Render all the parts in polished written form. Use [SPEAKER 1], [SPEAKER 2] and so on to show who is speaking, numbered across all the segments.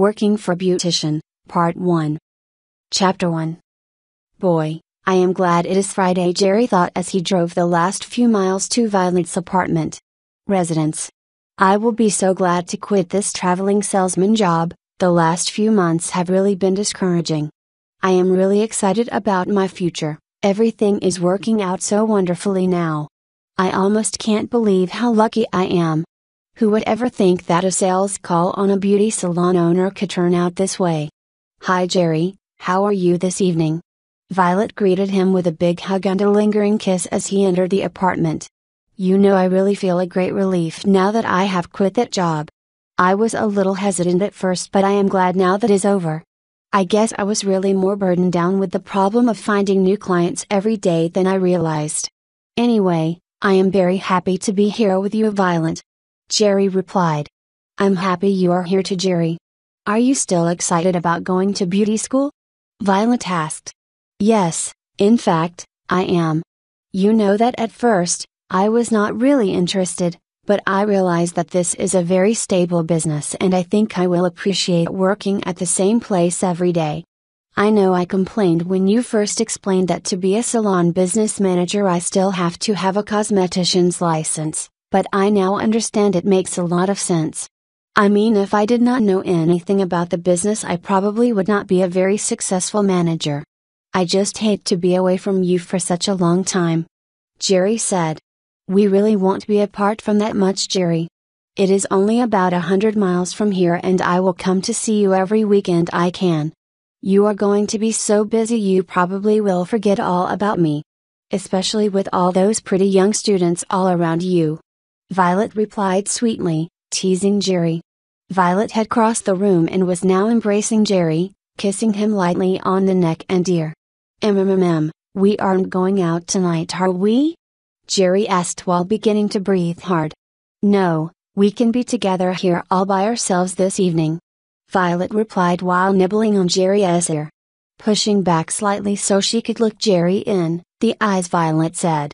[SPEAKER 1] Working for Beautician, Part 1. Chapter 1. Boy, I am glad it is Friday, Jerry thought as he drove the last few miles to Violet's apartment residence. I will be so glad to quit this traveling salesman job. The last few months have really been discouraging. I am really excited about my future. Everything is working out so wonderfully now. I almost can't believe how lucky I am. Who would ever think that a sales call on a beauty salon owner could turn out this way? Hi Jerry, how are you this evening? Violet greeted him with a big hug and a lingering kiss as he entered the apartment. You know, I really feel a great relief now that I have quit that job. I was a little hesitant at first, but I am glad now that is over. I guess I was really more burdened down with the problem of finding new clients every day than I realized. Anyway, I am very happy to be here with you, Violet. Jerry replied. I'm happy you are here too, Jerry. Are you still excited about going to beauty school? Violet asked. Yes, in fact, I am. You know that at first, I was not really interested, but I realize that this is a very stable business and I think I will appreciate working at the same place every day. I know I complained when you first explained that to be a salon business manager I still have to have a cosmetician's license, but I now understand it makes a lot of sense. I mean, if I did not know anything about the business I probably would not be a very successful manager. I just hate to be away from you for such a long time. Jerry said. We really won't be apart from that much, Jerry. It is only about 100 miles from here and I will come to see you every weekend I can. You are going to be so busy you probably will forget all about me. Especially with all those pretty young students all around you. Violet replied sweetly, teasing Jerry. Violet had crossed the room and was now embracing Jerry, kissing him lightly on the neck and ear. We aren't going out tonight, are we? Jerry asked while beginning to breathe hard. No, we can be together here all by ourselves this evening. Violet replied while nibbling on Jerry's ear. Pushing back slightly so she could look Jerry in the eyes, Violet said.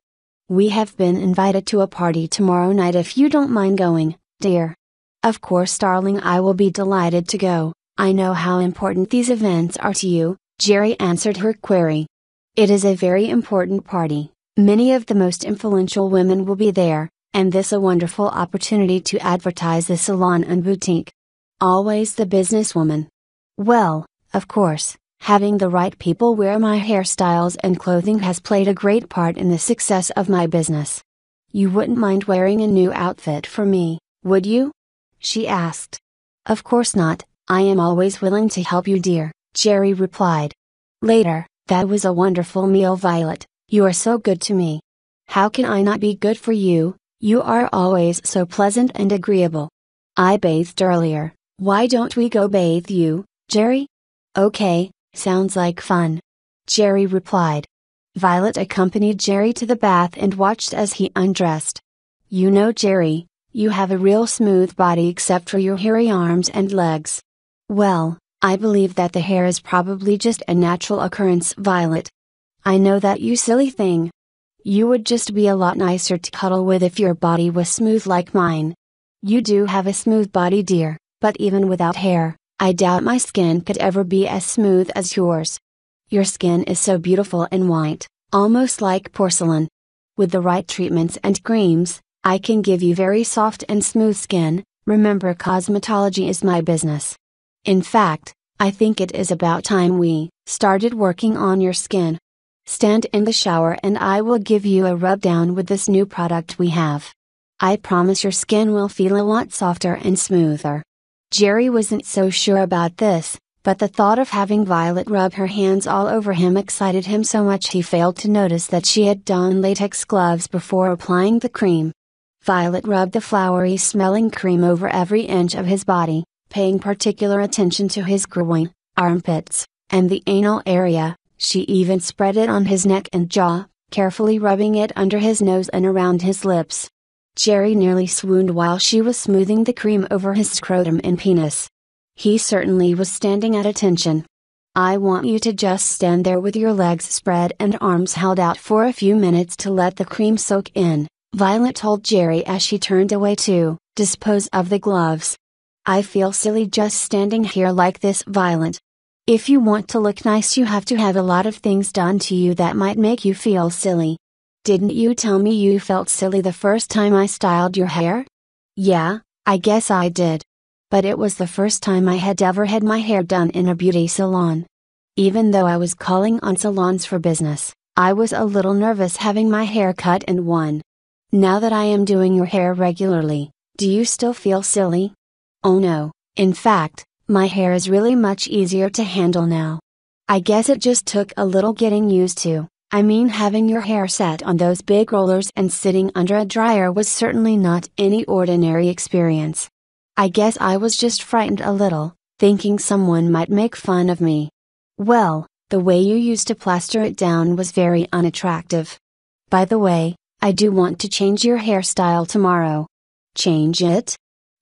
[SPEAKER 1] We have been invited to a party tomorrow night if you don't mind going, dear. Of course, darling, I will be delighted to go. I know how important these events are to you, Jerry answered her query. It is a very important party. Many of the most influential women will be there, and this a wonderful opportunity to advertise the salon and boutique. Always the businesswoman. Well, of course, having the right people wear my hairstyles and clothing has played a great part in the success of my business. You wouldn't mind wearing a new outfit for me, would you? She asked. Of course not, I am always willing to help you, dear, Jerry replied. Later, that was a wonderful meal, Violet. You are so good to me. How can I not be good for you? You are always so pleasant and agreeable. I bathed earlier. Why don't we go bathe you, Jerry? Okay, sounds like fun. Jerry replied. Violet accompanied Jerry to the bath and watched as he undressed. You know, Jerry, you have a real smooth body except for your hairy arms and legs. Well, I believe that the hair is probably just a natural occurrence, Violet. I know that, you silly thing. You would just be a lot nicer to cuddle with if your body was smooth like mine. You do have a smooth body, dear, but even without hair, I doubt my skin could ever be as smooth as yours. Your skin is so beautiful and white, almost like porcelain. With the right treatments and creams, I can give you very soft and smooth skin. Remember, cosmetology is my business. In fact, I think it is about time we started working on your skin. Stand in the shower and I will give you a rub down with this new product we have. I promise your skin will feel a lot softer and smoother. Jerry wasn't so sure about this, but the thought of having Violet rub her hands all over him excited him so much he failed to notice that she had donned latex gloves before applying the cream. Violet rubbed the flowery smelling cream over every inch of his body, paying particular attention to his groin, armpits, and the anal area. She even spread it on his neck and jaw, carefully rubbing it under his nose and around his lips. Jerry nearly swooned while she was smoothing the cream over his scrotum and penis. He certainly was standing at attention. I want you to just stand there with your legs spread and arms held out for a few minutes to let the cream soak in, Violet told Jerry as she turned away to dispose of the gloves. I feel silly just standing here like this, Violet. If you want to look nice, you have to have a lot of things done to you that might make you feel silly. Didn't you tell me you felt silly the first time I styled your hair? Yeah, I guess I did. But it was the first time I had ever had my hair done in a beauty salon. Even though I was calling on salons for business, I was a little nervous having my hair cut in one. Now that I am doing your hair regularly, do you still feel silly? Oh no, in fact, my hair is really much easier to handle now. I guess it just took a little getting used to. I mean, having your hair set on those big rollers and sitting under a dryer was certainly not any ordinary experience. I guess I was just frightened a little, thinking someone might make fun of me. Well, the way you used to plaster it down was very unattractive. By the way, I do want to change your hairstyle tomorrow. Change it?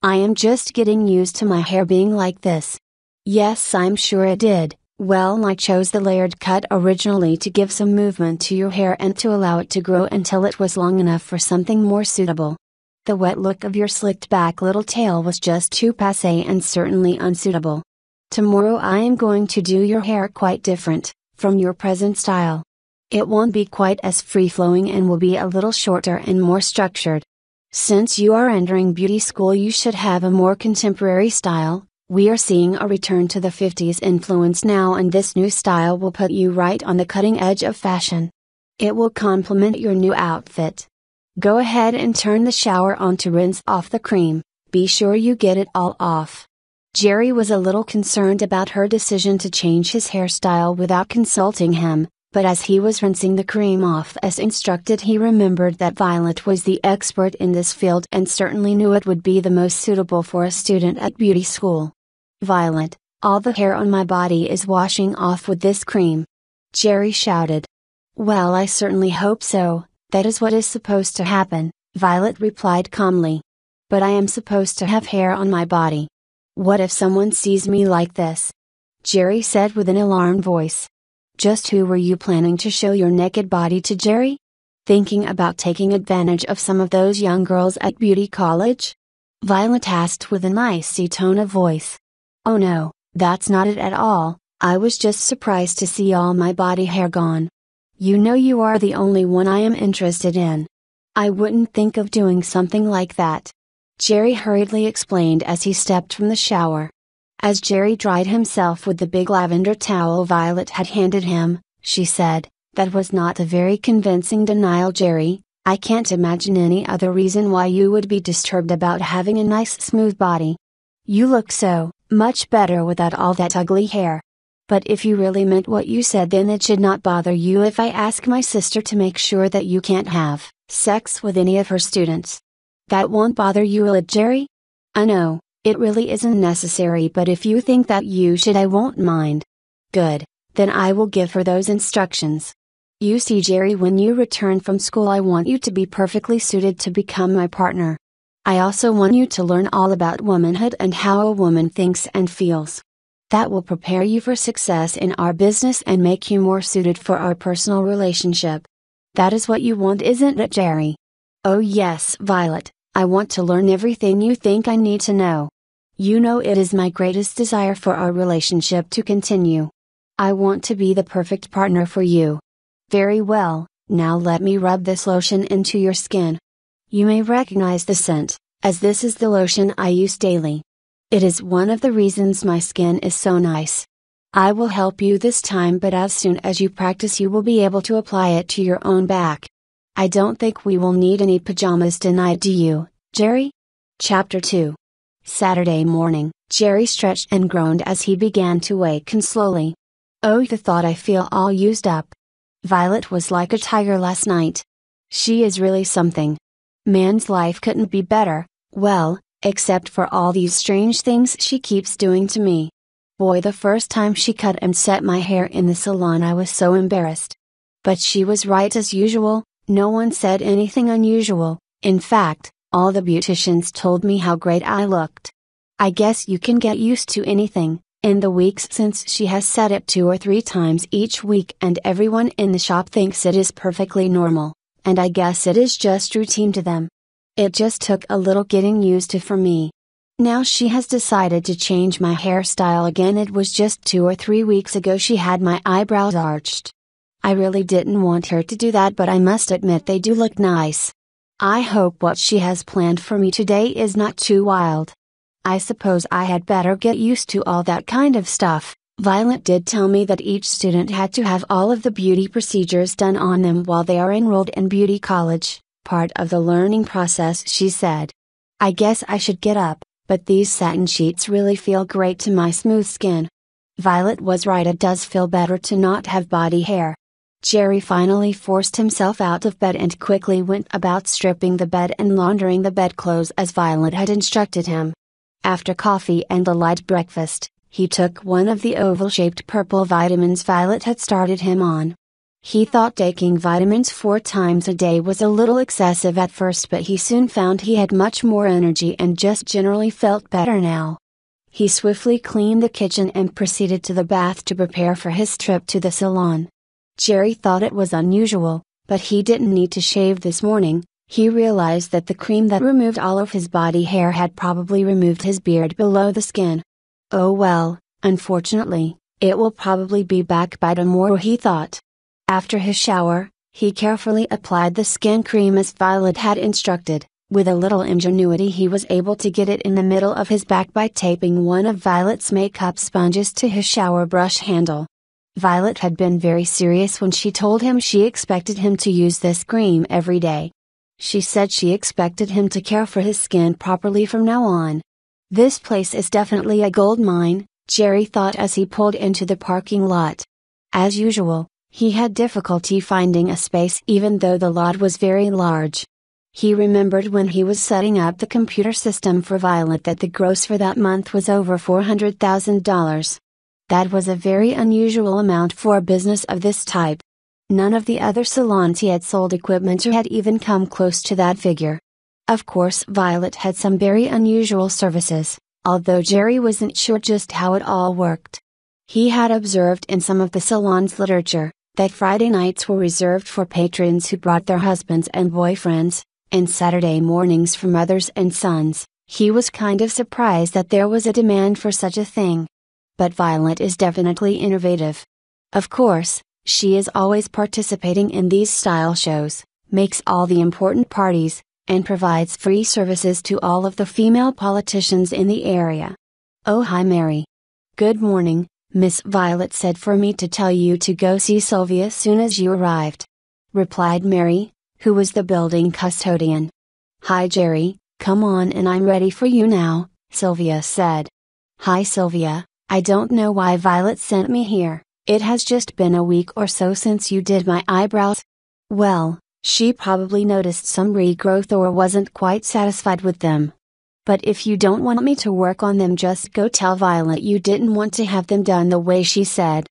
[SPEAKER 1] I am just getting used to my hair being like this. Yes, I'm sure it did. Well, I chose the layered cut originally to give some movement to your hair and to allow it to grow until it was long enough for something more suitable. The wet look of your slicked back little tail was just too passé and certainly unsuitable. Tomorrow I am going to do your hair quite different, from your present style. It won't be quite as free-flowing and will be a little shorter and more structured. Since you are entering beauty school, you should have a more contemporary style. We are seeing a return to the 50s influence now, and this new style will put you right on the cutting edge of fashion. It will complement your new outfit. Go ahead and turn the shower on to rinse off the cream. Be sure you get it all off. Jerry was a little concerned about her decision to change his hairstyle without consulting him, but as he was rinsing the cream off as instructed, he remembered that Violet was the expert in this field and certainly knew it would be the most suitable for a student at beauty school. Violet, all the hair on my body is washing off with this cream. Jerry shouted. Well, I certainly hope so. That is what is supposed to happen, Violet replied calmly. But I am supposed to have hair on my body. What if someone sees me like this? Jerry said with an alarmed voice. Just who were you planning to show your naked body to, Jerry? Thinking about taking advantage of some of those young girls at beauty college? Violet asked with an icy tone of voice. Oh no, that's not it at all. I was just surprised to see all my body hair gone. You know you are the only one I am interested in. I wouldn't think of doing something like that. Jerry hurriedly explained as he stepped from the shower. As Jerry dried himself with the big lavender towel Violet had handed him, she said, That was not a very convincing denial, Jerry. I can't imagine any other reason why you would be disturbed about having a nice smooth body. You look so much better without all that ugly hair. But if you really meant what you said, then it should not bother you if I ask my sister to make sure that you can't have sex with any of her students. That won't bother you, will it, Jerry? I know, it really isn't necessary, but if you think that you should, I won't mind. Good, then I will give her those instructions. You see, Jerry, when you return from school, I want you to be perfectly suited to become my partner. I also want you to learn all about womanhood and how a woman thinks and feels. That will prepare you for success in our business and make you more suited for our personal relationship. That is what you want, isn't it, Jerry? Oh yes, Violet, I want to learn everything you think I need to know. You know it is my greatest desire for our relationship to continue. I want to be the perfect partner for you. Very well, now let me rub this lotion into your skin. You may recognize the scent, as this is the lotion I use daily. It is one of the reasons my skin is so nice. I will help you this time, but as soon as you practice you will be able to apply it to your own back. I don't think we will need any pajamas tonight, do you, Jerry? Chapter 2. Saturday morning, Jerry stretched and groaned as he began to waken slowly. Oh, the thought, I feel all used up. Violet was like a tiger last night. She is really something. Man's life couldn't be better, well, except for all these strange things she keeps doing to me. Boy, the first time she cut and set my hair in the salon I was so embarrassed. But she was right as usual, no one said anything unusual. In fact, all the beauticians told me how great I looked. I guess you can get used to anything. In the weeks since she has set it 2 or 3 times each week, and everyone in the shop thinks it is perfectly normal, and I guess it is just routine to them. It just took a little getting used to for me. Now she has decided to change my hairstyle again. It was just 2 or 3 weeks ago she had my eyebrows arched. I really didn't want her to do that, but I must admit they do look nice. I hope what she has planned for me today is not too wild. I suppose I had better get used to all that kind of stuff. Violet did tell me that each student had to have all of the beauty procedures done on them while they are enrolled in beauty college, part of the learning process, she said. I guess I should get up, but these satin sheets really feel great to my smooth skin. Violet was right, it does feel better to not have body hair. Jerry finally forced himself out of bed and quickly went about stripping the bed and laundering the bedclothes as Violet had instructed him. After coffee and a light breakfast, he took one of the oval-shaped purple vitamins Violet had started him on. He thought taking vitamins 4 times a day was a little excessive at first, but he soon found he had much more energy and just generally felt better now. He swiftly cleaned the kitchen and proceeded to the bath to prepare for his trip to the salon. Jerry thought it was unusual, but he didn't need to shave this morning. He realized that the cream that removed all of his body hair had probably removed his beard below the skin. Oh well, unfortunately, it will probably be back by tomorrow, he thought. After his shower, he carefully applied the skin cream as Violet had instructed. With a little ingenuity he was able to get it in the middle of his back by taping one of Violet's makeup sponges to his shower brush handle. Violet had been very serious when she told him she expected him to use this cream every day. She said she expected him to care for his skin properly from now on. This place is definitely a gold mine, Jerry thought as he pulled into the parking lot. As usual, he had difficulty finding a space even though the lot was very large. He remembered when he was setting up the computer system for Violet that the gross for that month was over $400,000. That was a very unusual amount for a business of this type. None of the other salons he had sold equipment to had even come close to that figure. Of course, Violet had some very unusual services, although Jerry wasn't sure just how it all worked. He had observed in some of the salon's literature that Friday nights were reserved for patrons who brought their husbands and boyfriends, and Saturday mornings for mothers and sons. He was kind of surprised that there was a demand for such a thing. But Violet is definitely innovative. Of course, she is always participating in these style shows, makes all the important parties, and provides free services to all of the female politicians in the area. Oh, hi Mary. Good morning, Miss Violet said for me to tell you to go see Sylvia soon as you arrived. Replied Mary, who was the building custodian. Hi Jerry, come on and I'm ready for you now, Sylvia said. Hi Sylvia. I don't know why Violet sent me here. It has just been a week or so since you did my eyebrows. Well, she probably noticed some regrowth or wasn't quite satisfied with them. But if you don't want me to work on them, just go tell Violet you didn't want to have them done the way she said.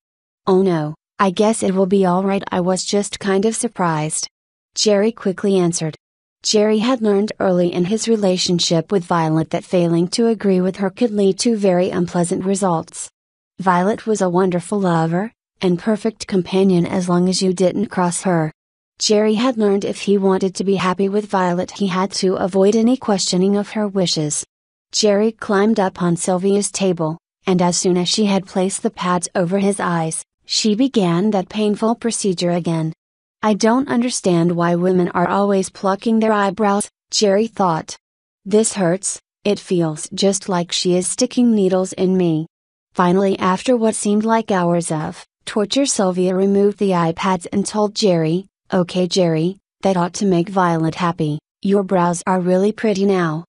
[SPEAKER 1] Oh no, I guess it will be alright. I was just kind of surprised. Jerry quickly answered. Jerry had learned early in his relationship with Violet that failing to agree with her could lead to very unpleasant results. Violet was a wonderful lover, and perfect companion as long as you didn't cross her. Jerry had learned if he wanted to be happy with Violet he had to avoid any questioning of her wishes. Jerry climbed up on Sylvia's table, and as soon as she had placed the pads over his eyes, she began that painful procedure again. I don't understand why women are always plucking their eyebrows, Jerry thought. This hurts, it feels just like she is sticking needles in me. Finally, after what seemed like hours of torture, Sylvia removed the eye pads and told Jerry, Okay Jerry, that ought to make Violet happy, your brows are really pretty now.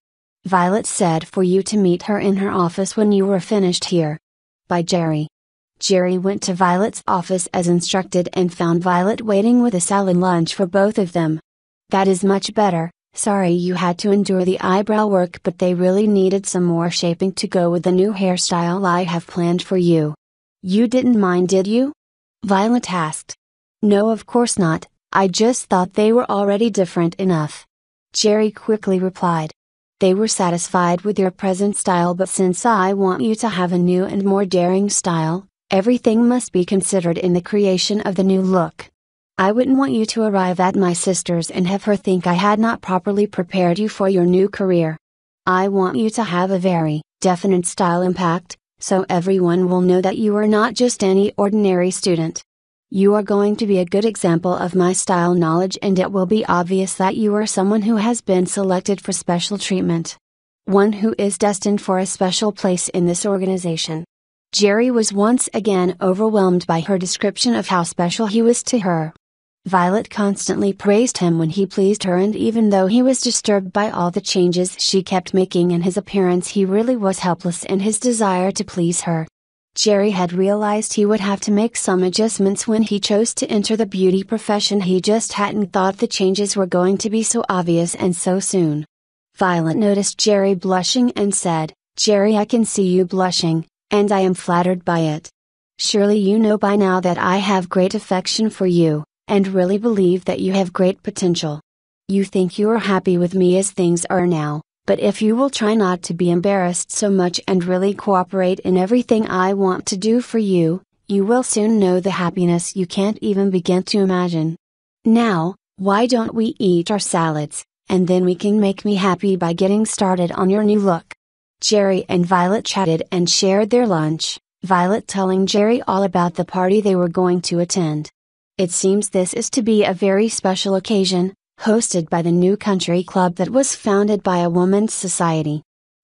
[SPEAKER 1] Violet said for you to meet her in her office when you were finished here. By Jerry. Jerry went to Violet's office as instructed and found Violet waiting with a salad lunch for both of them. That is much better, sorry you had to endure the eyebrow work, but they really needed some more shaping to go with the new hairstyle I have planned for you. You didn't mind, did you? Violet asked. No, of course not, I just thought they were already different enough. Jerry quickly replied. They were satisfied with your present style, but since I want you to have a new and more daring style, everything must be considered in the creation of the new look. I wouldn't want you to arrive at my sister's and have her think I had not properly prepared you for your new career. I want you to have a very definite style impact, so everyone will know that you are not just any ordinary student. You are going to be a good example of my style knowledge, and it will be obvious that you are someone who has been selected for special treatment. One who is destined for a special place in this organization. Jerry was once again overwhelmed by her description of how special he was to her. Violet constantly praised him when he pleased her, and even though he was disturbed by all the changes she kept making in his appearance, he really was helpless in his desire to please her. Jerry had realized he would have to make some adjustments when he chose to enter the beauty profession. He just hadn't thought the changes were going to be so obvious and so soon. Violet noticed Jerry blushing and said, "Jerry, I can see you blushing, and I am flattered by it. Surely you know by now that I have great affection for you, and really believe that you have great potential. You think you are happy with me as things are now, but if you will try not to be embarrassed so much and really cooperate in everything I want to do for you, you will soon know the happiness you can't even begin to imagine. Now, why don't we eat our salads, and then we can make me happy by getting started on your new look." Jerry and Violet chatted and shared their lunch, Violet telling Jerry all about the party they were going to attend. It seems this is to be a very special occasion, hosted by the new country club that was founded by a women's society.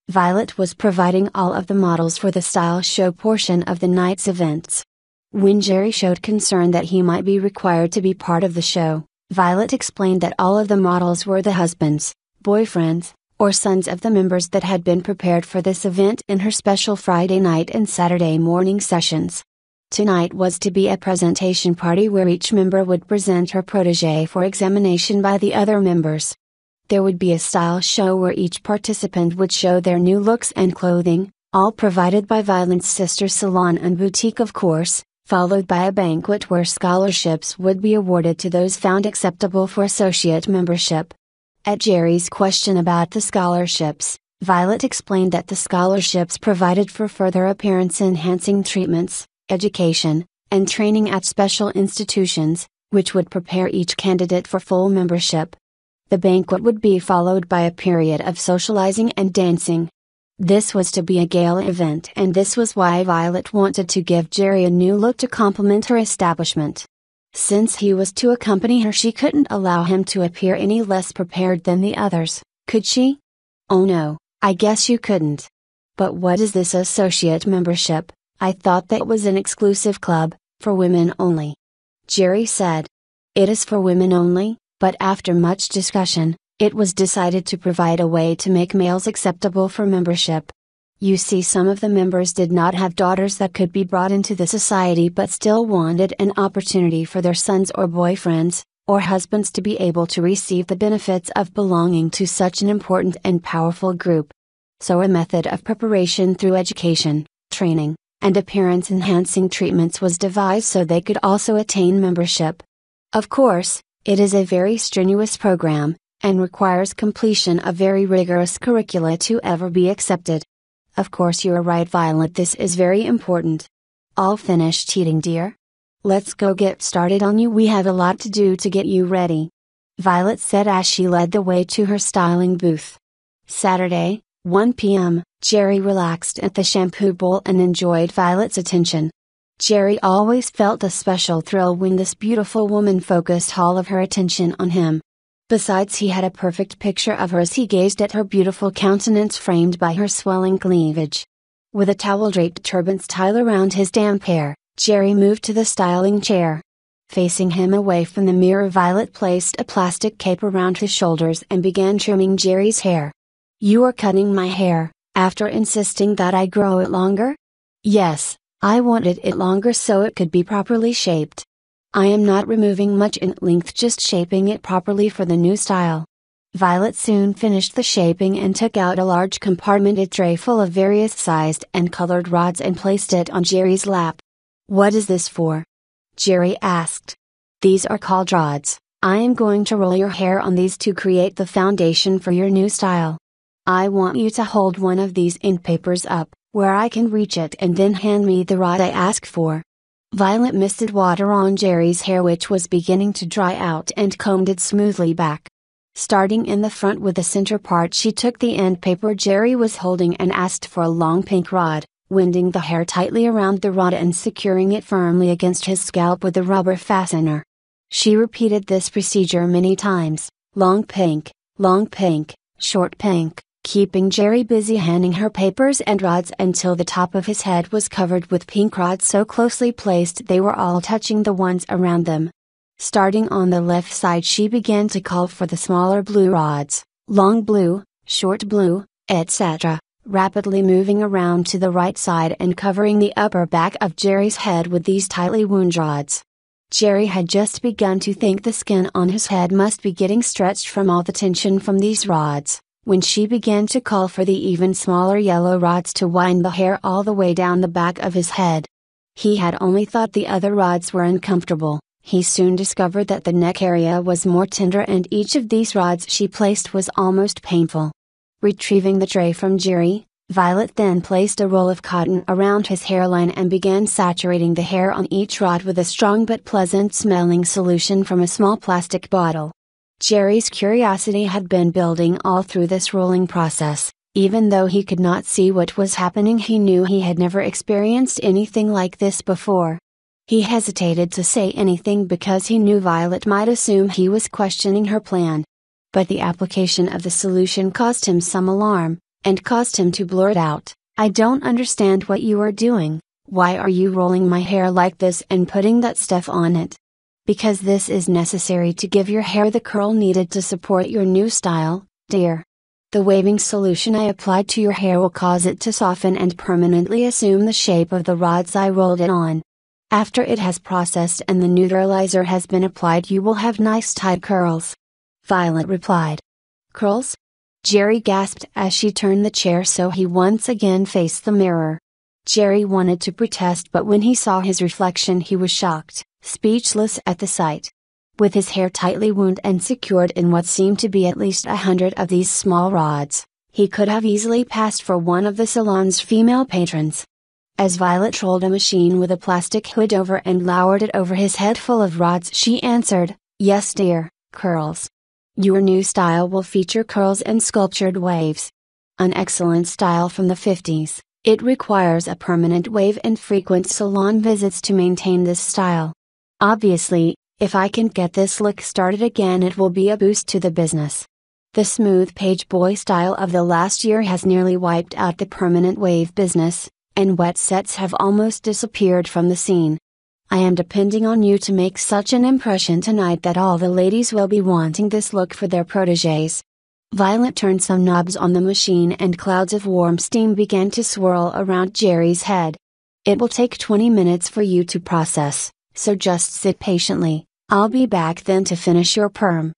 [SPEAKER 1] Violet was providing all of the models for the style show portion of the night's events. When Jerry showed concern that he might be required to be part of the show, Violet explained that all of the models were the husbands, boyfriends, or sons of the members that had been prepared for this event in her special Friday night and Saturday morning sessions. Tonight was to be a presentation party where each member would present her protégé for examination by the other members. There would be a style show where each participant would show their new looks and clothing, all provided by Violet's sister salon and boutique, of course, followed by a banquet where scholarships would be awarded to those found acceptable for associate membership. At Jerry's question about the scholarships, Violet explained that the scholarships provided for further appearance-enhancing treatments, education, and training at special institutions, which would prepare each candidate for full membership. The banquet would be followed by a period of socializing and dancing. This was to be a gala event, and this was why Violet wanted to give Jerry a new look to complement her establishment. Since he was to accompany her, she couldn't allow him to appear any less prepared than the others, could she? Oh no, I guess you couldn't. But what is this associate membership? I thought that was an exclusive club, for women only. Jerry said. It is for women only, but after much discussion, it was decided to provide a way to make males acceptable for membership. You see, some of the members did not have daughters that could be brought into the society but still wanted an opportunity for their sons or boyfriends, or husbands to be able to receive the benefits of belonging to such an important and powerful group. So a method of preparation through education, training, and appearance-enhancing treatments was devised so they could also attain membership. Of course, it is a very strenuous program, and requires completion of very rigorous curricula to ever be accepted. Of course you're right, Violet, this is very important. All finished eating, dear? Let's go get started on you. We have a lot to do to get you ready. Violet said as she led the way to her styling booth. Saturday, 1 p.m., Jerry relaxed at the shampoo bowl and enjoyed Violet's attention. Jerry always felt a special thrill when this beautiful woman focused all of her attention on him. Besides, he had a perfect picture of her as he gazed at her beautiful countenance framed by her swelling cleavage. With a towel-draped turban style around his damp hair, Jerry moved to the styling chair. Facing him away from the mirror, Violet placed a plastic cape around his shoulders and began trimming Jerry's hair. "You are cutting my hair, after insisting that I grow it longer?" "Yes, I wanted it longer so it could be properly shaped. I am not removing much in length, just shaping it properly for the new style." Violet soon finished the shaping and took out a large compartmented tray full of various sized and colored rods and placed it on Jerry's lap. "What is this for?" Jerry asked. "These are called rods. I am going to roll your hair on these to create the foundation for your new style. I want you to hold one of these end papers up, where I can reach it, and then hand me the rod I ask for." Violet misted water on Jerry's hair, which was beginning to dry out, and combed it smoothly back. Starting in the front with the center part, she took the end paper Jerry was holding and asked for a long pink rod, winding the hair tightly around the rod and securing it firmly against his scalp with a rubber fastener. She repeated this procedure many times, long pink, short pink, keeping Jerry busy handing her papers and rods until the top of his head was covered with pink rods so closely placed they were all touching the ones around them. Starting on the left side, she began to call for the smaller blue rods, long blue, short blue, etc., rapidly moving around to the right side and covering the upper back of Jerry's head with these tightly wound rods. Jerry had just begun to think the skin on his head must be getting stretched from all the tension from these rods, when she began to call for the even smaller yellow rods to wind the hair all the way down the back of his head. He had only thought the other rods were uncomfortable. He soon discovered that the neck area was more tender and each of these rods she placed was almost painful. Retrieving the tray from Jerry, Violet then placed a roll of cotton around his hairline and began saturating the hair on each rod with a strong but pleasant smelling solution from a small plastic bottle. Jerry's curiosity had been building all through this rolling process. Even though he could not see what was happening, he knew he had never experienced anything like this before. He hesitated to say anything because he knew Violet might assume he was questioning her plan. But the application of the solution caused him some alarm, and caused him to blurt out, "I don't understand what you are doing. Why are you rolling my hair like this and putting that stuff on it?" "Because this is necessary to give your hair the curl needed to support your new style, dear. The waving solution I applied to your hair will cause it to soften and permanently assume the shape of the rods I rolled it on. After it has processed and the neutralizer has been applied, you will have nice tight curls," Violet replied. "Curls?" Jerry gasped as she turned the chair so he once again faced the mirror. Jerry wanted to protest, but when he saw his reflection he was shocked, speechless at the sight. With his hair tightly wound and secured in what seemed to be at least 100 of these small rods, he could have easily passed for one of the salon's female patrons. As Violet rolled a machine with a plastic hood over and lowered it over his head full of rods, she answered, "Yes dear, curls. Your new style will feature curls and sculptured waves. An excellent style from the 50s, it requires a permanent wave and frequent salon visits to maintain this style. Obviously, if I can get this look started again, it will be a boost to the business. The smooth page boy style of the last year has nearly wiped out the permanent wave business, and wet sets have almost disappeared from the scene. I am depending on you to make such an impression tonight that all the ladies will be wanting this look for their protégés." Violet turned some knobs on the machine and clouds of warm steam began to swirl around Jerry's head. "It will take 20 minutes for you to process, so just sit patiently. I'll be back then to finish your perm."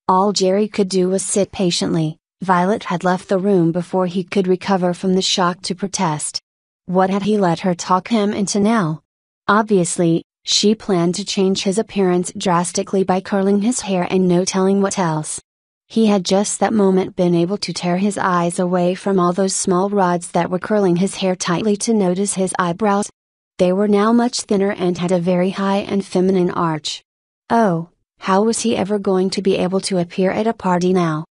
[SPEAKER 1] All Jerry could do was sit patiently. Violet had left the room before he could recover from the shock to protest. What had he let her talk him into now? Obviously, she planned to change his appearance drastically by curling his hair and no telling what else. He had just that moment been able to tear his eyes away from all those small rods that were curling his hair tightly to notice his eyebrows. They were now much thinner and had a very high and feminine arch. Oh, how was he ever going to be able to appear at a party now?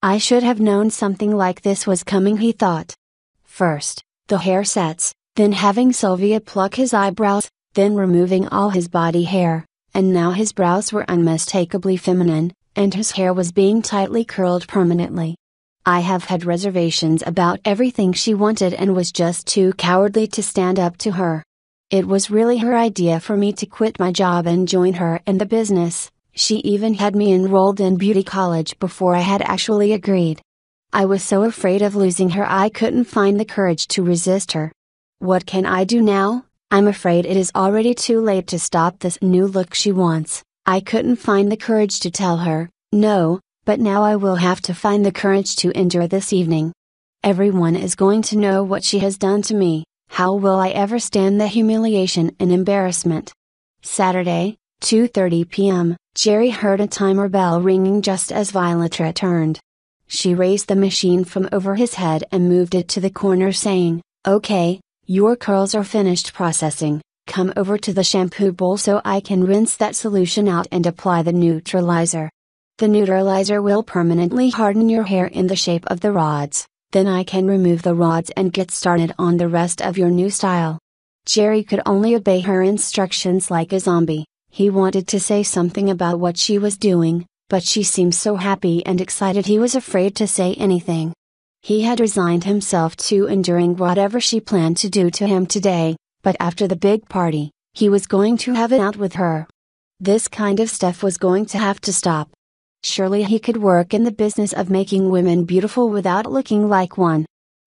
[SPEAKER 1] "I should have known something like this was coming," he thought. First, the hair sets, then having Sylvia pluck his eyebrows, then removing all his body hair, and now his brows were unmistakably feminine, and his hair was being tightly curled permanently. I have had reservations about everything she wanted and was just too cowardly to stand up to her. It was really her idea for me to quit my job and join her in the business. She even had me enrolled in beauty college before I had actually agreed. I was so afraid of losing her I couldn't find the courage to resist her. What can I do now? I'm afraid it is already too late to stop this new look she wants. I couldn't find the courage to tell her, no, but now I will have to find the courage to endure this evening. Everyone is going to know what she has done to me. How will I ever stand the humiliation and embarrassment? Saturday, 2:30 p.m., Jerry heard a timer bell ringing just as Violet returned. She raised the machine from over his head and moved it to the corner saying, "Okay, your curls are finished processing, come over to the shampoo bowl so I can rinse that solution out and apply the neutralizer." The neutralizer will permanently harden your hair in the shape of the rods, then I can remove the rods and get started on the rest of your new style." Jerry could only obey her instructions like a zombie. He wanted to say something about what she was doing, but she seemed so happy and excited he was afraid to say anything. He had resigned himself to enduring whatever she planned to do to him today, but after the big party, he was going to have it out with her. This kind of stuff was going to have to stop. Surely he could work in the business of making women beautiful without looking like one.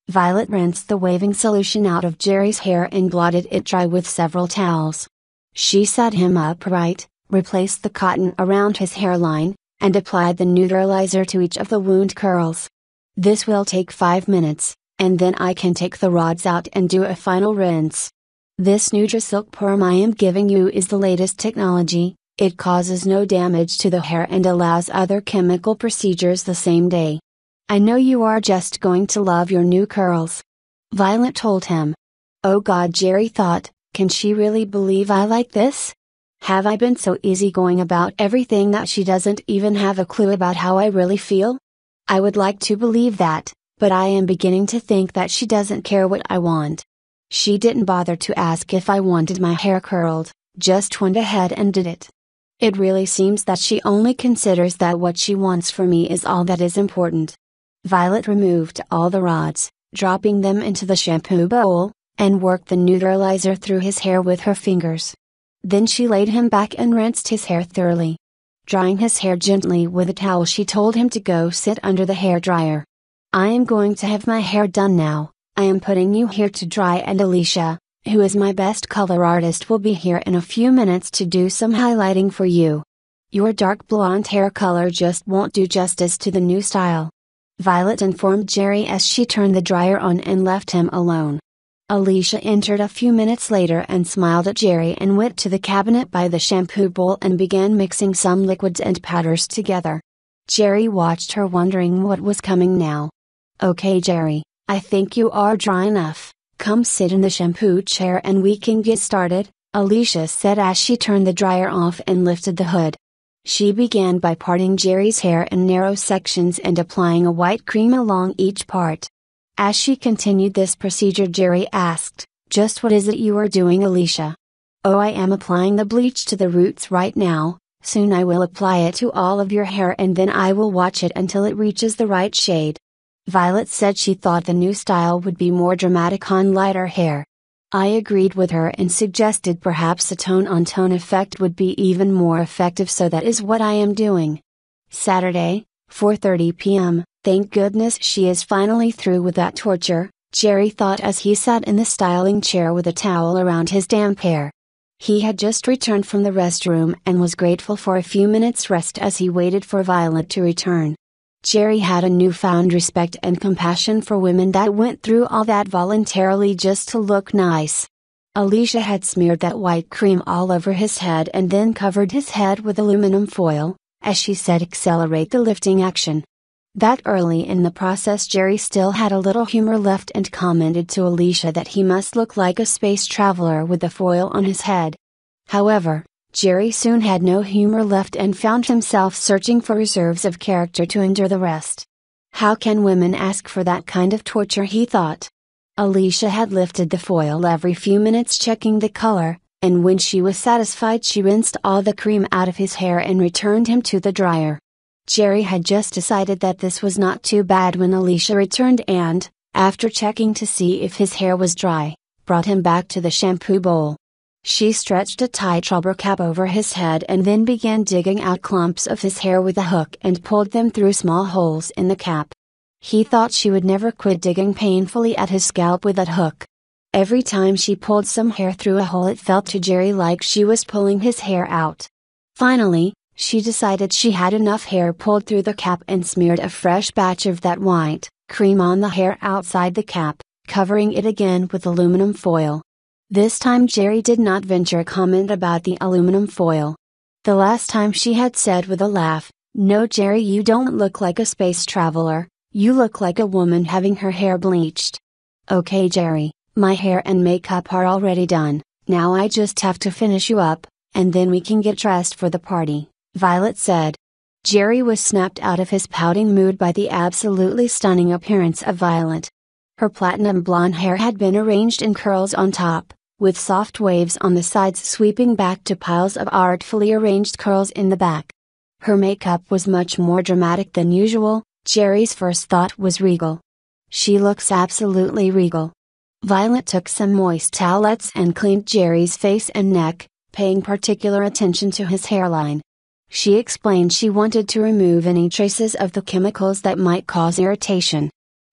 [SPEAKER 1] Violet rinsed the waving solution out of Jerry's hair and blotted it dry with several towels. She sat him upright, replaced the cotton around his hairline, and applied the neutralizer to each of the wound curls. "This will take 5 minutes, and then I can take the rods out and do a final rinse. This Nutrisilk perm I am giving you is the latest technology. It causes no damage to the hair and allows other chemical procedures the same day. I know you are just going to love your new curls," Violet told him. Oh God, Jerry thought, can she really believe I like this? Have I been so easygoing about everything that she doesn't even have a clue about how I really feel? I would like to believe that, but I am beginning to think that she doesn't care what I want. She didn't bother to ask if I wanted my hair curled, just went ahead and did it. It really seems that she only considers that what she wants for me is all that is important. Violet removed all the rods, dropping them into the shampoo bowl, and worked the neutralizer through his hair with her fingers. Then she laid him back and rinsed his hair thoroughly. Drying his hair gently with a towel, she told him to go sit under the hair dryer. "I am going to have my hair done now. I am putting you here to dry, and Alicia, who is my best color artist, will be here in a few minutes to do some highlighting for you. Your dark blonde hair color just won't do justice to the new style," Violet informed Jerry as she turned the dryer on and left him alone. Alicia entered a few minutes later and smiled at Jerry and went to the cabinet by the shampoo bowl and began mixing some liquids and powders together. Jerry watched her, wondering what was coming now. "Okay Jerry, I think you are dry enough. Come sit in the shampoo chair and we can get started," Alicia said as she turned the dryer off and lifted the hood. She began by parting Jerry's hair in narrow sections and applying a white cream along each part. As she continued this procedure, Jerry asked, "Just what is it you are doing, Alicia?" "Oh, I am applying the bleach to the roots right now. Soon I will apply it to all of your hair and then I will watch it until it reaches the right shade." Violet said she thought the new style would be more dramatic on lighter hair. I agreed with her and suggested perhaps a tone-on-tone effect would be even more effective, so that is what I am doing. Saturday, 4:30 p.m. Thank goodness she is finally through with that torture, Jerry thought as he sat in the styling chair with a towel around his damp hair. He had just returned from the restroom and was grateful for a few minutes' rest as he waited for Violet to return. Jerry had a newfound respect and compassion for women that went through all that voluntarily just to look nice. Alicia had smeared that white cream all over his head and then covered his head with aluminum foil, as she said, accelerate the lifting action. That early in the process, Jerry still had a little humor left and commented to Alicia that he must look like a space traveler with the foil on his head. However, Jerry soon had no humor left and found himself searching for reserves of character to endure the rest. How can women ask for that kind of torture, he thought. Alicia had lifted the foil every few minutes, checking the color, and when she was satisfied she rinsed all the cream out of his hair and returned him to the dryer. Jerry had just decided that this was not too bad when Alicia returned and, after checking to see if his hair was dry, brought him back to the shampoo bowl. She stretched a tight rubber cap over his head and then began digging out clumps of his hair with a hook and pulled them through small holes in the cap. He thought she would never quit digging painfully at his scalp with that hook. Every time she pulled some hair through a hole, it felt to Jerry like she was pulling his hair out. Finally, she decided she had enough hair pulled through the cap and smeared a fresh batch of that white cream on the hair outside the cap, covering it again with aluminum foil. This time Jerry did not venture a comment about the aluminum foil. The last time she had said with a laugh, "No Jerry, you don't look like a space traveler, you look like a woman having her hair bleached." "Okay Jerry, my hair and makeup are already done, now I just have to finish you up, and then we can get dressed for the party," Violet said. Jerry was snapped out of his pouting mood by the absolutely stunning appearance of Violet. Her platinum blonde hair had been arranged in curls on top, with soft waves on the sides sweeping back to piles of artfully arranged curls in the back. Her makeup was much more dramatic than usual. Jerry's first thought was regal. She looks absolutely regal. Violet took some moist towelettes and cleaned Jerry's face and neck, paying particular attention to his hairline. She explained she wanted to remove any traces of the chemicals that might cause irritation.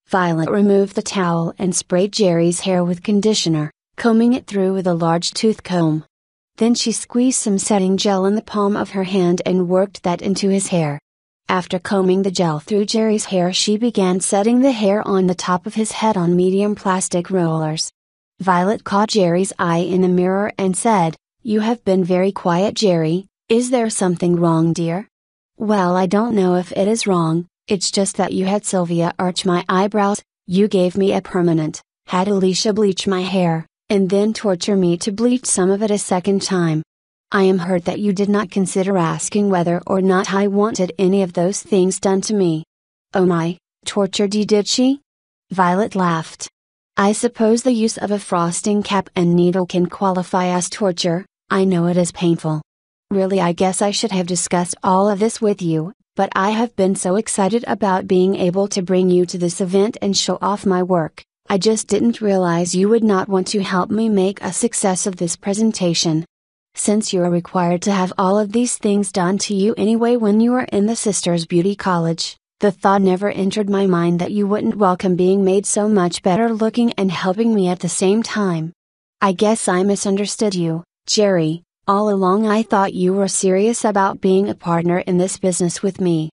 [SPEAKER 1] Violet removed the towel and sprayed Jerry's hair with conditioner, combing it through with a large tooth comb. Then she squeezed some setting gel in the palm of her hand and worked that into his hair. After combing the gel through Jerry's hair, she began setting the hair on the top of his head on medium plastic rollers. Violet caught Jerry's eye in the mirror and said, "You have been very quiet, Jerry. Is there something wrong, dear?" "Well, I don't know if it is wrong, it's just that you had Sylvia arch my eyebrows, you gave me a permanent, had Alicia bleach my hair, and then torture me to bleach some of it a second time. I am hurt that you did not consider asking whether or not I wanted any of those things done to me." "Oh my, tortured you, did she?" Violet laughed. "I suppose the use of a frosting cap and needle can qualify as torture. I know it is painful. Really, I guess I should have discussed all of this with you, but I have been so excited about being able to bring you to this event and show off my work. I just didn't realize you would not want to help me make a success of this presentation. Since you are required to have all of these things done to you anyway when you are in the Sisters Beauty College, the thought never entered my mind that you wouldn't welcome being made so much better looking and helping me at the same time. I guess I misunderstood you, Jerry. All along I thought you were serious about being a partner in this business with me.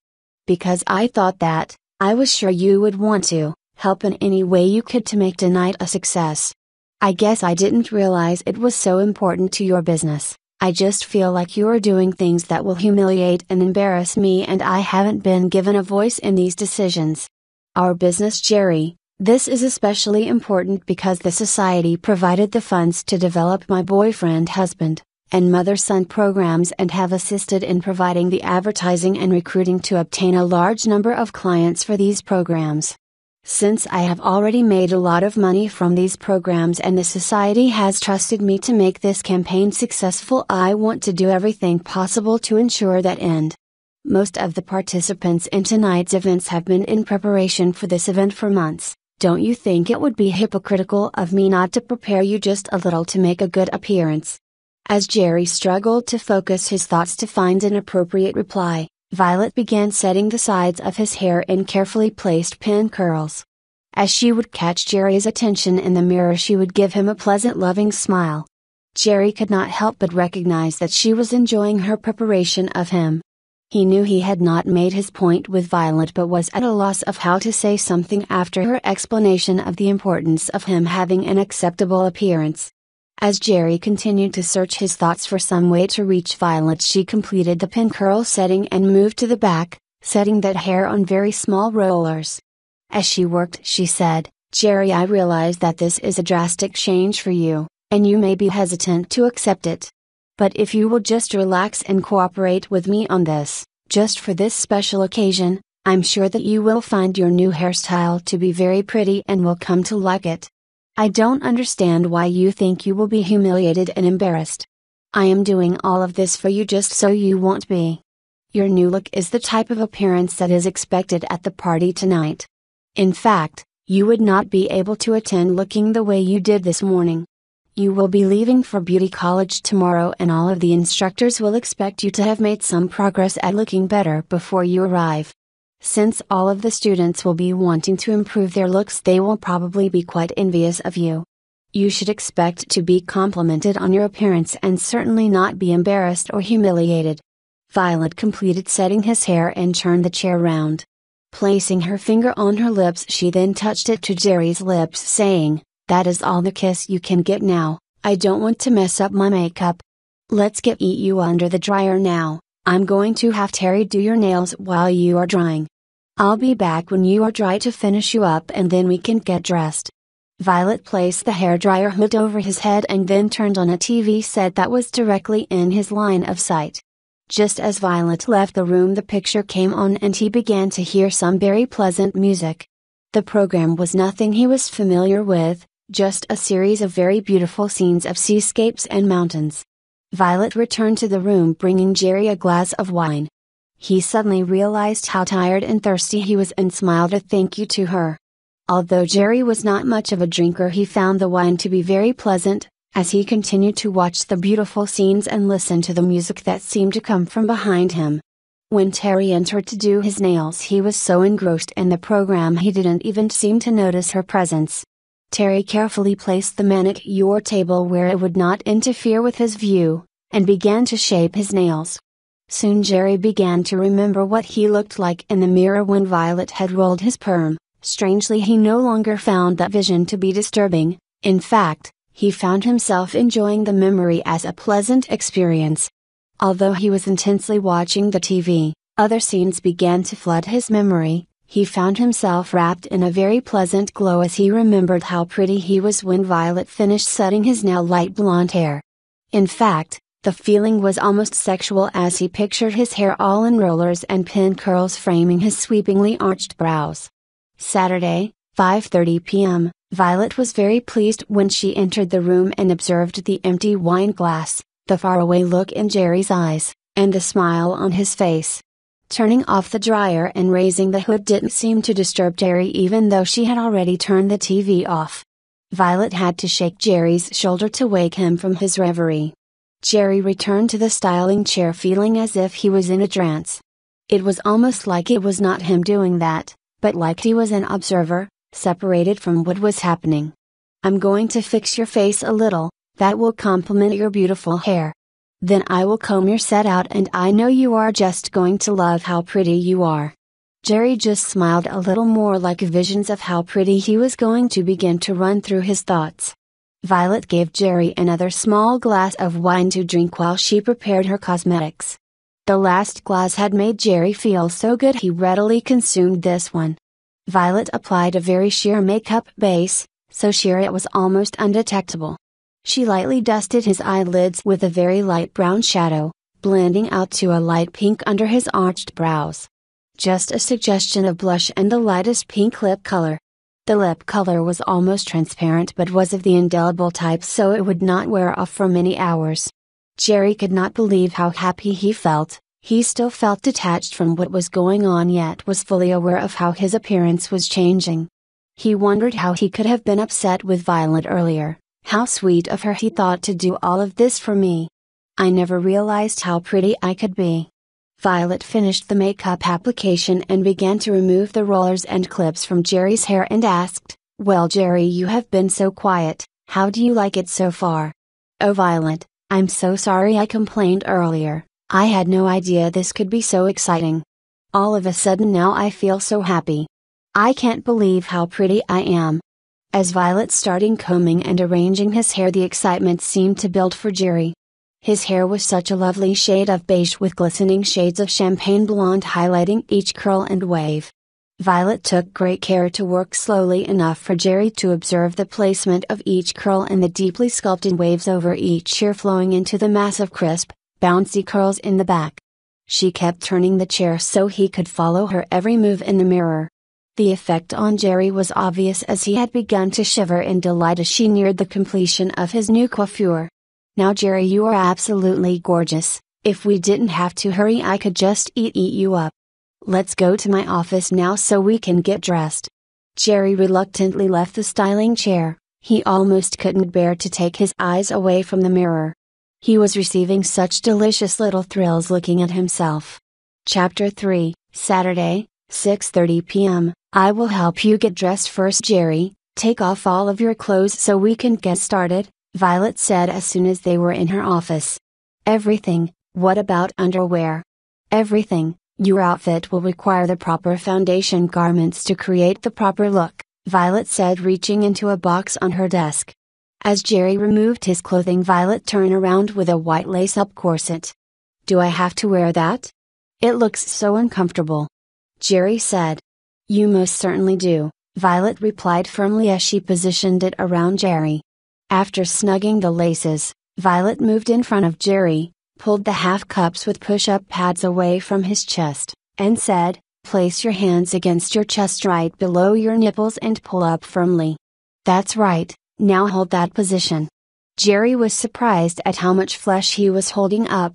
[SPEAKER 1] Because I thought that, I was sure you would want to help in any way you could to make tonight a success. I guess I didn't realize it was so important to your business. I just feel like you are doing things that will humiliate and embarrass me, and I haven't been given a voice in these decisions. Our business, Jerry, this is especially important because the society provided the funds to develop my boyfriend-husband and mother-son programs and have assisted in providing the advertising and recruiting to obtain a large number of clients for these programs. Since I have already made a lot of money from these programs and the society has trusted me to make this campaign successful, I want to do everything possible to ensure that end. Most of the participants in tonight's events have been in preparation for this event for months. Don't you think it would be hypocritical of me not to prepare you just a little to make a good appearance?" As Jerry struggled to focus his thoughts to find an appropriate reply, Violet began setting the sides of his hair in carefully placed pin curls. As she would catch Jerry's attention in the mirror, she would give him a pleasant, loving smile. Jerry could not help but recognize that she was enjoying her preparation of him. He knew he had not made his point with Violet but was at a loss of how to say something after her explanation of the importance of him having an acceptable appearance. As Jerry continued to search his thoughts for some way to reach Violet, she completed the pin curl setting and moved to the back, setting that hair on very small rollers. As she worked, she said, "Jerry, I realize that this is a drastic change for you, and you may be hesitant to accept it. But if you will just relax and cooperate with me on this, just for this special occasion, I'm sure that you will find your new hairstyle to be very pretty and will come to like it. I don't understand why you think you will be humiliated and embarrassed. I am doing all of this for you just so you won't be. Your new look is the type of appearance that is expected at the party tonight. In fact, you would not be able to attend looking the way you did this morning. You will be leaving for beauty college tomorrow and all of the instructors will expect you to have made some progress at looking better before you arrive. Since all of the students will be wanting to improve their looks, they will probably be quite envious of you. You should expect to be complimented on your appearance and certainly not be embarrassed or humiliated." Violet completed setting his hair and turned the chair round. Placing her finger on her lips, she then touched it to Jerry's lips, saying, "That is all the kiss you can get now. I don't want to mess up my makeup. Let's get you under the dryer now. I'm going to have Terry do your nails while you are drying. I'll be back when you are dry to finish you up and then we can get dressed." Violet placed the hairdryer hood over his head and then turned on a TV set that was directly in his line of sight. Just as Violet left the room, the picture came on and he began to hear some very pleasant music. The program was nothing he was familiar with, just a series of very beautiful scenes of seascapes and mountains. Violet returned to the room bringing Jerry a glass of wine. He suddenly realized how tired and thirsty he was and smiled a thank you to her. Although Jerry was not much of a drinker, he found the wine to be very pleasant, as he continued to watch the beautiful scenes and listen to the music that seemed to come from behind him. When Terry entered to do his nails, he was so engrossed in the program he didn't even seem to notice her presence. Terry carefully placed the manicure table where it would not interfere with his view, and began to shape his nails. Soon Jerry began to remember what he looked like in the mirror when Violet had rolled his perm. Strangely, he no longer found that vision to be disturbing. In fact, he found himself enjoying the memory as a pleasant experience. Although he was intensely watching the TV, other scenes began to flood his memory. He found himself wrapped in a very pleasant glow as he remembered how pretty he was when Violet finished setting his now light blonde hair. In fact, the feeling was almost sexual as he pictured his hair all in rollers and pin curls framing his sweepingly arched brows. Saturday, 5:30 p.m., Violet was very pleased when she entered the room and observed the empty wine glass, the faraway look in Jerry's eyes, and the smile on his face. Turning off the dryer and raising the hood didn't seem to disturb Jerry, even though she had already turned the TV off. Violet had to shake Jerry's shoulder to wake him from his reverie. Jerry returned to the styling chair feeling as if he was in a trance. It was almost like it was not him doing that, but like he was an observer, separated from what was happening. "I'm going to fix your face a little, that will complement your beautiful hair. Then I will comb your set out and I know you are just going to love how pretty you are." Jerry just smiled a little more, like visions of how pretty he was going to begin to run through his thoughts. Violet gave Jerry another small glass of wine to drink while she prepared her cosmetics. The last glass had made Jerry feel so good he readily consumed this one. Violet applied a very sheer makeup base, so sheer it was almost undetectable. She lightly dusted his eyelids with a very light brown shadow, blending out to a light pink under his arched brows. Just a suggestion of blush and the lightest pink lip color. The lip color was almost transparent but was of the indelible type, so it would not wear off for many hours. Jerry could not believe how happy he felt. He still felt detached from what was going on, yet was fully aware of how his appearance was changing. He wondered how he could have been upset with Violet earlier. How sweet of her, he thought, to do all of this for me. I never realized how pretty I could be. Violet finished the makeup application and began to remove the rollers and clips from Jerry's hair and asked, "Well, Jerry, you have been so quiet, how do you like it so far?" "Oh, Violet, I'm so sorry I complained earlier. I had no idea this could be so exciting. All of a sudden now I feel so happy. I can't believe how pretty I am." As Violet started combing and arranging his hair, the excitement seemed to build for Jerry. His hair was such a lovely shade of beige with glistening shades of champagne blonde highlighting each curl and wave. Violet took great care to work slowly enough for Jerry to observe the placement of each curl and the deeply sculpted waves over each ear flowing into the massive crisp, bouncy curls in the back. She kept turning the chair so he could follow her every move in the mirror. The effect on Jerry was obvious as he had begun to shiver in delight as she neared the completion of his new coiffure. "Now Jerry, you are absolutely gorgeous. If we didn't have to hurry I could just eat you up. Let's go to my office now so we can get dressed." Jerry reluctantly left the styling chair. He almost couldn't bear to take his eyes away from the mirror. He was receiving such delicious little thrills looking at himself. Chapter 3, Saturday, 6:30 p.m. "I will help you get dressed first, Jerry. Take off all of your clothes so we can get started," Violet said as soon as they were in her office. "Everything? What about underwear?" "Everything. Your outfit will require the proper foundation garments to create the proper look," Violet said, reaching into a box on her desk. As Jerry removed his clothing, Violet turned around with a white lace-up corset. "Do I have to wear that? It looks so uncomfortable," Jerry said. "You most certainly do," Violet replied firmly as she positioned it around Jerry. After snugging the laces, Violet moved in front of Jerry, pulled the half cups with push-up pads away from his chest, and said, "Place your hands against your chest right below your nipples and pull up firmly. That's right, now hold that position." Jerry was surprised at how much flesh he was holding up.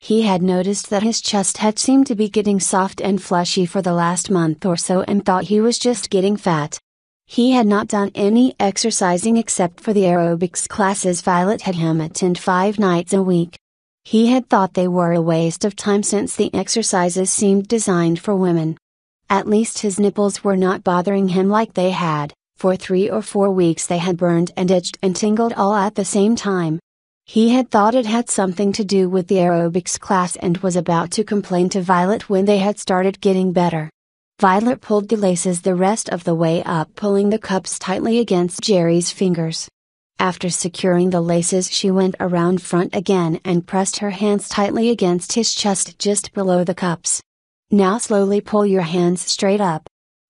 [SPEAKER 1] He had noticed that his chest had seemed to be getting soft and fleshy for the last month or so and thought he was just getting fat. He had not done any exercising except for the aerobics classes Violet had him attend 5 nights a week. He had thought they were a waste of time since the exercises seemed designed for women. At least his nipples were not bothering him like they had. For 3 or 4 weeks they had burned and itched and tingled all at the same time. He had thought it had something to do with the aerobics class and was about to complain to Violet when they had started getting better. Violet pulled the laces the rest of the way up, pulling the cups tightly against Jerry's fingers. After securing the laces, she went around front again and pressed her hands tightly against his chest just below the cups. "Now slowly pull your hands straight up."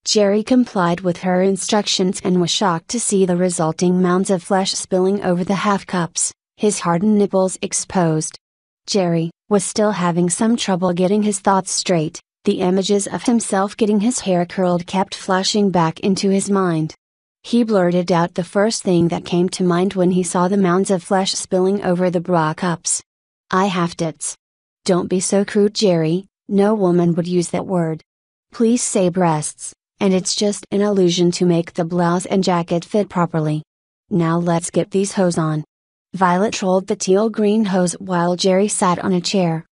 [SPEAKER 1] Jerry complied with her instructions and was shocked to see the resulting mounds of flesh spilling over the half cups, his hardened nipples exposed. Jerry was still having some trouble getting his thoughts straight. The images of himself getting his hair curled kept flashing back into his mind. He blurted out the first thing that came to mind when he saw the mounds of flesh spilling over the bra cups. "I have tits." "Don't be so crude, Jerry, no woman would use that word. Please say breasts, and it's just an illusion to make the blouse and jacket fit properly. Now let's get these hose on." Violet rolled the teal green hose while Jerry sat on a chair.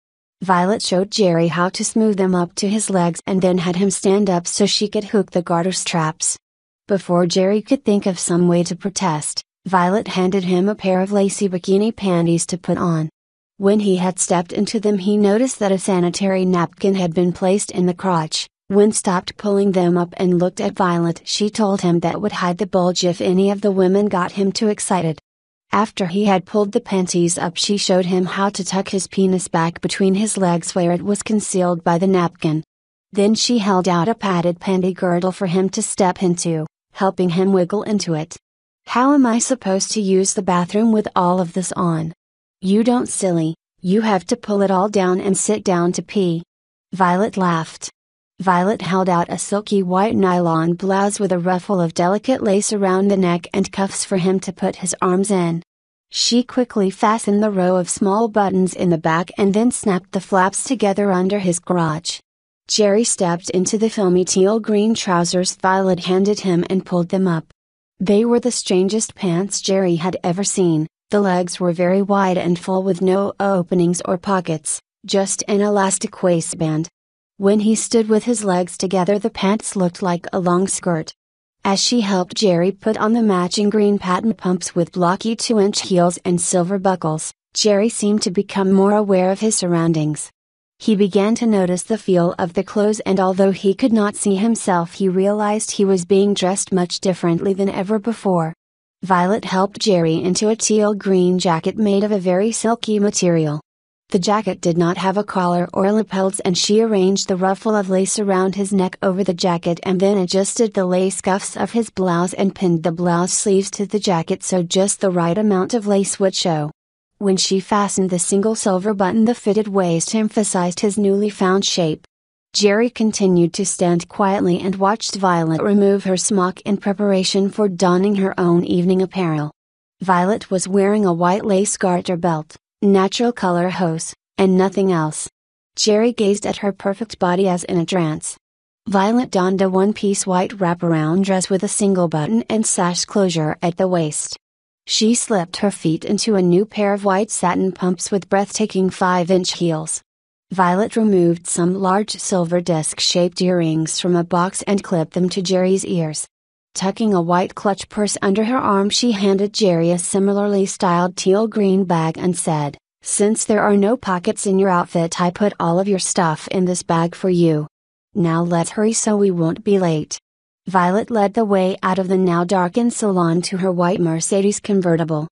[SPEAKER 1] Violet showed Jerry how to smooth them up to his legs and then had him stand up so she could hook the garter straps. Before Jerry could think of some way to protest, Violet handed him a pair of lacy bikini panties to put on. When he had stepped into them, he noticed that a sanitary napkin had been placed in the crotch. When stopped pulling them up and looked at Violet, she told him that would hide the bulge if any of the women got him too excited. After he had pulled the panties up, she showed him how to tuck his penis back between his legs where it was concealed by the napkin. Then she held out a padded panty girdle for him to step into, helping him wiggle into it. "How am I supposed to use the bathroom with all of this on?" "You don't, silly, you have to pull it all down and sit down to pee." Violet laughed. Violet held out a silky white nylon blouse with a ruffle of delicate lace around the neck and cuffs for him to put his arms in. She quickly fastened the row of small buttons in the back and then snapped the flaps together under his crotch. Jerry stepped into the filmy teal green trousers Violet handed him and pulled them up. They were the strangest pants Jerry had ever seen. The legs were very wide and full with no openings or pockets, just an elastic waistband. When he stood with his legs together, the pants looked like a long skirt. As she helped Jerry put on the matching green patent pumps with blocky 2-inch heels and silver buckles, Jerry seemed to become more aware of his surroundings. He began to notice the feel of the clothes, and although he could not see himself, he realized he was being dressed much differently than ever before. Violet helped Jerry into a teal green jacket made of a very silky material. The jacket did not have a collar or lapels, and she arranged the ruffle of lace around his neck over the jacket and then adjusted the lace cuffs of his blouse and pinned the blouse sleeves to the jacket so just the right amount of lace would show. When she fastened the single silver button, the fitted waist emphasized his newly found shape. Jerry continued to stand quietly and watched Violet remove her smock in preparation for donning her own evening apparel. Violet was wearing a white lace garter belt, natural color hose, and nothing else. Jerry gazed at her perfect body as in a trance. Violet donned a one-piece white wraparound dress with a single button and sash closure at the waist. She slipped her feet into a new pair of white satin pumps with breathtaking 5-inch heels. Violet removed some large silver disc-shaped earrings from a box and clipped them to Jerry's ears. Tucking a white clutch purse under her arm, she handed Jerry a similarly styled teal green bag and said, "Since there are no pockets in your outfit, I put all of your stuff in this bag for you. Now let's hurry so we won't be late." Violet led the way out of the now darkened salon to her white Mercedes convertible,